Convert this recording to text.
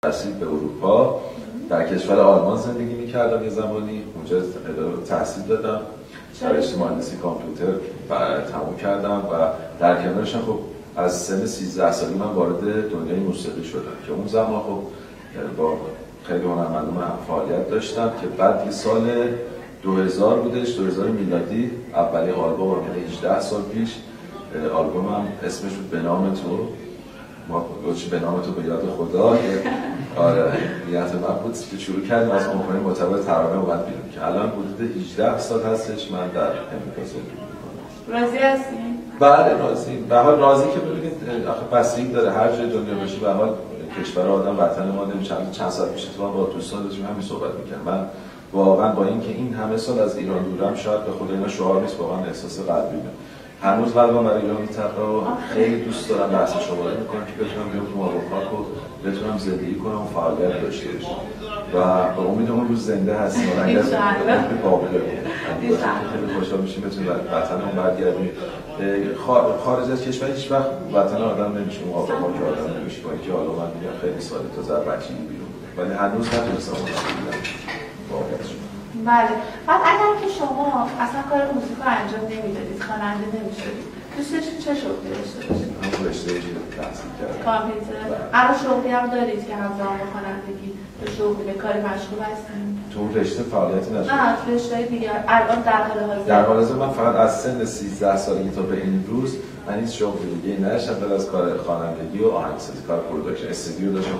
تحصیل به اروپا در کشور آلمان زندگی می‌کردم یه زمانی. اونجا تحصیل دادم در رشته مهندسی کامپیوتر تموم کردم و در کنارش خب از سن 13 سالی من وارد دنیای موسیقی شدم که اون زمان خب با خیلی هنرمندان من فعالیت داشتم که بعد یه سال 2000 بودش، 2000 میلادی، اولین آلبومم 18 سال پیش آلبومم اسمش بود به نام تو. ما گفتیم به نام تو به یاد خدا. آره نیت من بود که شروع کردیم از کمپانی معتبر ترانه اومد بیرون که الان حدود 18 سال هستش من در امریکا زندگی می‌کنم. راضی هستین؟ بله راضی. به حال راضی که ببینید آخه بستگی داره هر جای دنیا باشی به حال کشور آدم وطن ما چند سال پیش تو با دوستان داشتیم همین صحبت می‌کردم. من واقعا با اینکه این همه سال از ایران دورم شاید به خود اینا شعار نیست، واقعا احساس قلبیه. هنوز قلبم برای ایران می‌تپه و خیلی دوست دارم بحث شماره می‌کنم که بتونم بیام تو موافقات و بتونم زندگی کنم و فعالیت داشته باشم و به امید اون روز زنده هستیم و اگر باقی بمونیم خیلی خوشحال میشیم بتونیم وطنمون برگردیم. خارج از کشور هیچ وقت وطن آدم نمیشه، موافقات که آدم نمیشه، با اینکه حالا من میگم خیلی سال تا زر بچگی بیرون ولی هنوز نتونستم اون رو بگیرم واقعا. بله. بعد اگر که شما اصلا کار موزیک رو انجام نمیدادید، خواننده نمیشدید، دوست داشتید چه شغلی داشته باشید؟ من رشته تحصیل کردم. کامپیوتر. الان شغلی هم دارید که همزمان با خوانندگی به شغل به کار مشغول هستید؟ تو اون رشته فعالیتی نشد؟ نه، رشته دیگه. الان در حال حاضر. در حال حاضر من فقط از سن 13 سالگی تا به این روز من هیچ شغل دیگه نداشتم غیر از کار خوانندگی و آهنگسازی، کار پروداکشن استودیو داشتم.